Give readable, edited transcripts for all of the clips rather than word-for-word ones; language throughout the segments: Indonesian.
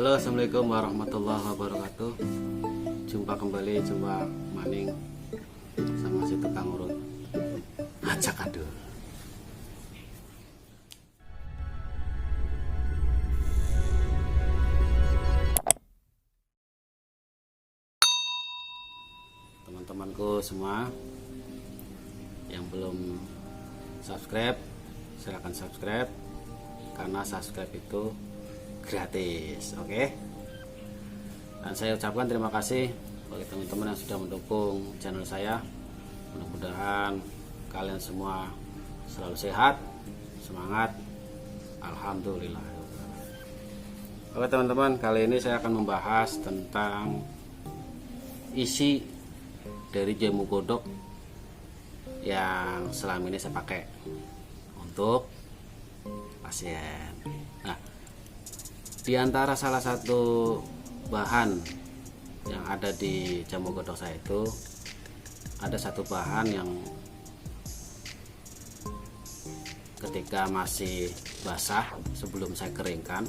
Halo, assalamualaikum warahmatullahi wabarakatuh. Jumpa maning sama si tukang urut acak adul. Teman-temanku semua yang belum subscribe, silahkan subscribe karena subscribe itu gratis, oke? Dan saya ucapkan terima kasih bagi teman-teman yang sudah mendukung channel saya. Mudah-mudahan kalian semua selalu sehat, semangat, alhamdulillah. Oke teman-teman, kali ini saya akan membahas tentang isi dari jamu godok yang selama ini saya pakai untuk pasien. Nah, di antara salah satu bahan yang ada di jamu godok saya itu ada satu bahan yang ketika masih basah sebelum saya keringkan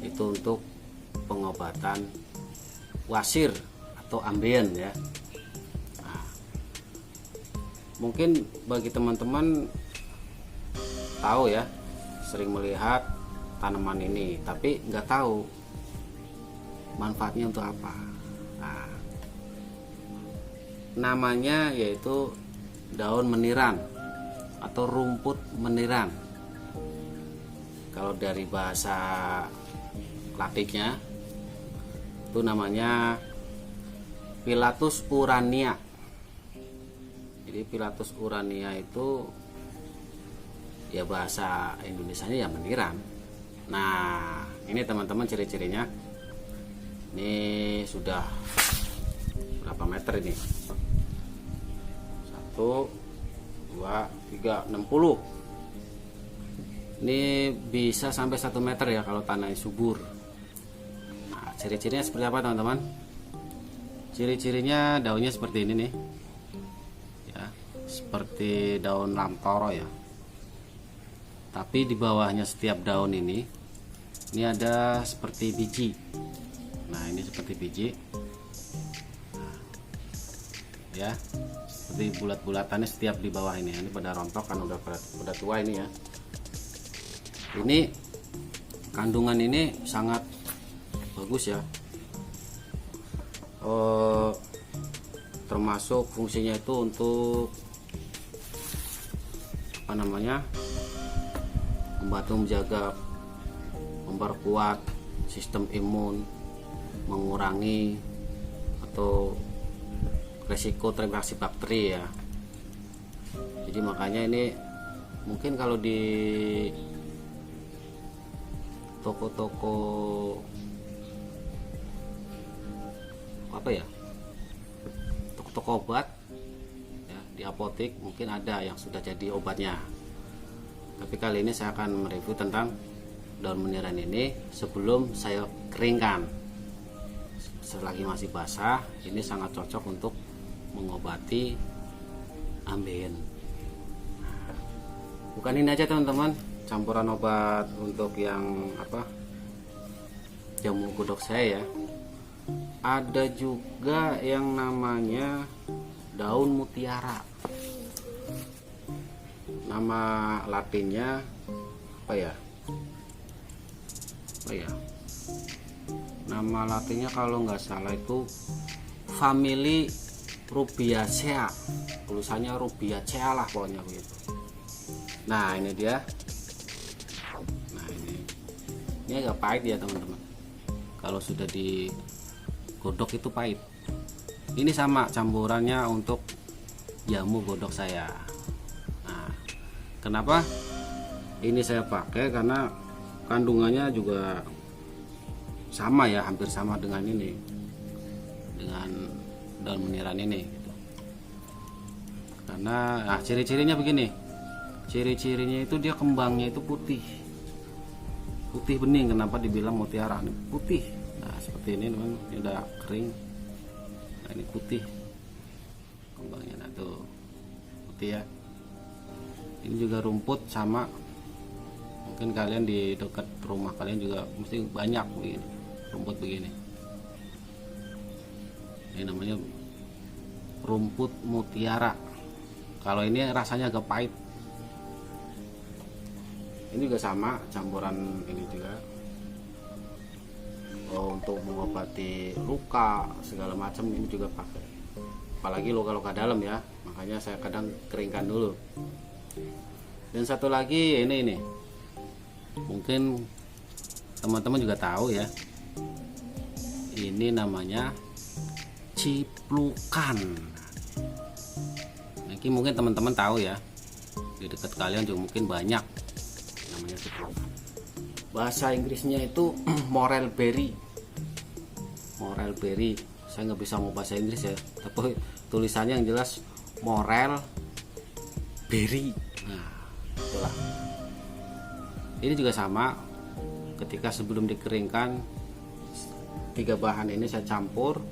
itu untuk pengobatan wasir atau ambien ya. Nah, mungkin bagi teman-teman tahu ya, sering melihat tanaman ini tapi nggak tahu manfaatnya untuk apa. Nah, namanya yaitu daun meniran atau rumput meniran. Kalau dari bahasa Latinnya itu namanya Pilatus urania. Jadi Pilatus urania itu ya bahasa Indonesianya ya meniran. Nah, ini teman-teman ciri-cirinya. Ini sudah berapa meter ini? 1, 2, 3, 60. Ini bisa sampai 1 meter ya kalau tanahnya subur. Nah, ciri-cirinya seperti apa teman-teman? Ciri-cirinya daunnya seperti ini nih. Ya, seperti daun lamtoro ya. Tapi di bawahnya setiap daun ini ada seperti biji. Nah, ini seperti biji. Nah, ya, seperti bulat-bulatannya setiap di bawah ini. Ini pada rontok kan udah tua ini ya. Ini kandungan ini sangat bagus ya. Termasuk fungsinya itu untuk apa namanya? Membantu menjaga, memperkuat sistem imun, mengurangi atau resiko terinfeksi bakteri ya. Jadi makanya ini mungkin kalau di toko-toko apa ya, toko-toko obat ya, di apotek mungkin ada yang sudah jadi obatnya. Tapi kali ini saya akan mereview tentang daun meniran ini sebelum saya keringkan. Selagi masih basah, ini sangat cocok untuk mengobati ambien. Bukan ini aja teman-teman, campuran obat untuk yang apa, jamu godok saya ya. Ada juga yang namanya daun mutiara. Nama Latinnya apa ya? Nama Latinnya kalau nggak salah itu family Rubiaceae. Tulisannya Rubiaceae lah pokoknya begitu. Nah, ini dia. Nah, ini agak pahit ya teman-teman. Kalau sudah digodok itu pahit. Ini sama campurannya untuk jamu godok saya. Kenapa ini saya pakai? Karena kandungannya juga sama ya, hampir sama dengan ini, dengan daun meniran ini gitu. Karena ciri-cirinya begini, ciri-cirinya itu dia kembangnya itu putih bening. Kenapa dibilang mutiara? Ini putih. Nah, seperti ini teman, ini udah kering. Nah, ini putih kembangnya. Nah, tuh putih ya. Ini juga rumput sama, mungkin kalian di dekat rumah kalian juga mesti banyak begini. rumput begini. Ini namanya rumput mutiara. Kalau ini rasanya agak pahit. Ini juga sama, campuran ini juga. Untuk mengobati luka segala macam ini juga pakai. Apalagi luka-luka dalam ya. Makanya saya kadang keringkan dulu. Dan satu lagi ini. Mungkin teman-teman juga tahu ya. Ini namanya ciplukan. Mungkin teman-teman tahu ya, di dekat kalian juga mungkin banyak namanya ciplukan. Bahasa Inggrisnya itu morel berry. Saya nggak bisa mau bahasa Inggris ya, tapi tulisannya yang jelas morel berry. Nah, itulah. Ini juga sama, ketika sebelum dikeringkan 3 bahan ini saya campur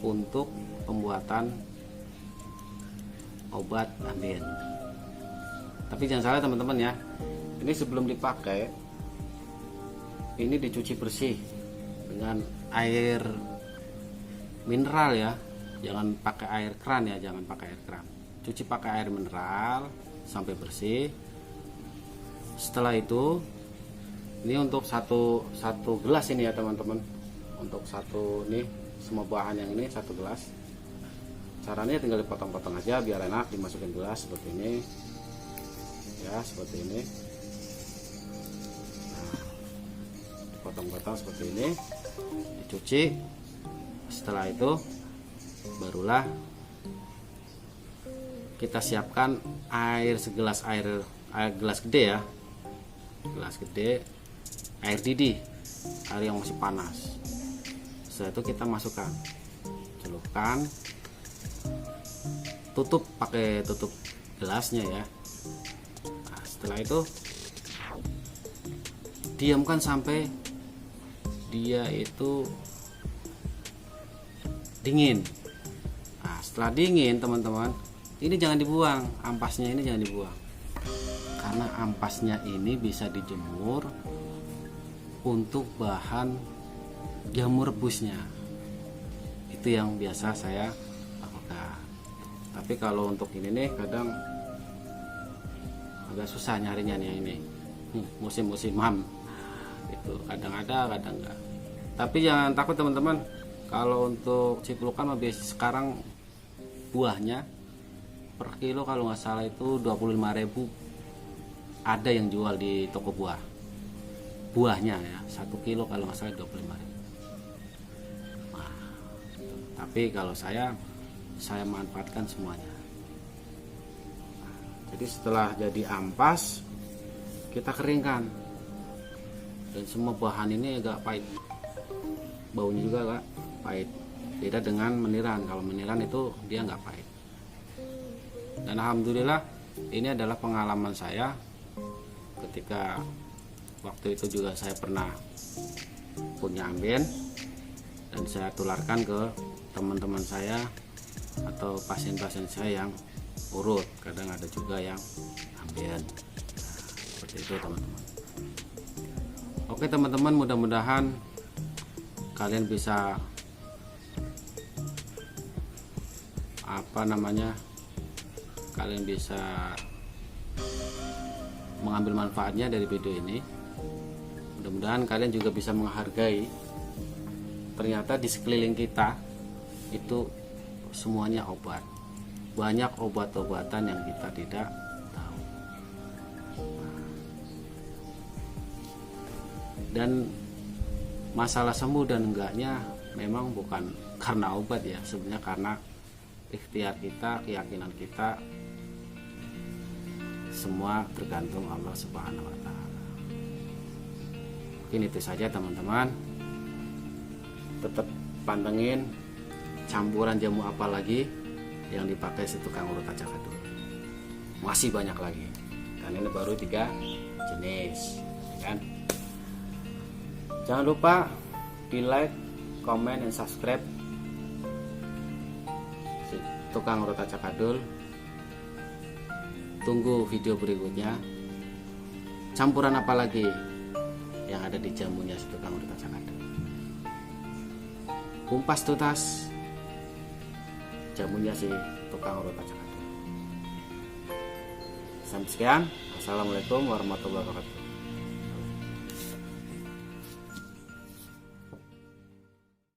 untuk pembuatan obat ambien. Tapi jangan salah teman-teman ya, ini sebelum dipakai ini dicuci bersih dengan air mineral ya, jangan pakai air keran ya, jangan pakai air keran. Cuci pakai air mineral sampai bersih. Setelah itu, ini untuk satu gelas ini ya teman-teman. Untuk satu nih, semua bahan yang ini 1 gelas. Caranya tinggal dipotong-potong aja biar enak dimasukin gelas seperti ini. Ya, seperti ini. Nah, dipotong-potong seperti ini, dicuci. Setelah itu barulah kita siapkan air segelas, air gelas gede ya, gelas gede, air didih, air yang masih panas. Setelah itu kita masukkan, celupkan, tutup pakai tutup gelasnya ya. Nah, setelah itu diamkan sampai dia itu dingin. Nah, setelah dingin teman-teman, ini jangan dibuang, ampasnya ini jangan dibuang, karena ampasnya ini bisa dijemur untuk bahan jamu rebusnya. Itu yang biasa saya lakukan. Tapi kalau untuk ini nih kadang agak susah nyarinya nih ini. Musim-musiman itu kadang ada, kadang enggak. Tapi jangan takut teman-teman. Kalau untuk ciplukan lebih sekarang buahnya per kilo kalau nggak salah itu 25.000, ada yang jual di toko buah. Buahnya ya 1 kilo kalau nggak salah 25.000. Nah, tapi kalau saya manfaatkan semuanya. Nah, jadi setelah jadi ampas kita keringkan, dan semua bahan ini agak pahit, baunya juga agak pahit, beda dengan meniran. Kalau meniran itu dia nggak pahit. Dan alhamdulillah ini adalah pengalaman saya ketika waktu itu juga saya pernah punya ambien dan saya tularkan ke teman-teman saya atau pasien-pasien saya yang urut. Kadang ada juga yang ambien. Seperti itu teman-teman. Oke teman-teman, mudah-mudahan kalian bisa kalian bisa mengambil manfaatnya dari video ini. Mudah-mudahan kalian juga bisa menghargai ternyata di sekeliling kita itu semuanya obat. Banyak obat-obatan yang kita tidak tahu. Dan masalah sembuh dan enggaknya memang bukan karena obat ya, sebenarnya karena ikhtiar kita, keyakinan kita. Semua tergantung Allah Subhanahu wa Ta'ala. Mungkin itu saja teman-teman. Tetap pantengin campuran jamu apa lagi yang dipakai si tukang urut acak adul. Masih banyak lagi, kan ini baru 3 jenis kan. Jangan lupa di like, comment, dan subscribe si tukang urut acak adul. Tunggu video berikutnya, campuran apa lagi yang ada di jamunya si tukang urut acak adul. kumpas tuntas jamunya si tukang urut kacang adonan. Sampai sekian, assalamualaikum warahmatullahi wabarakatuh.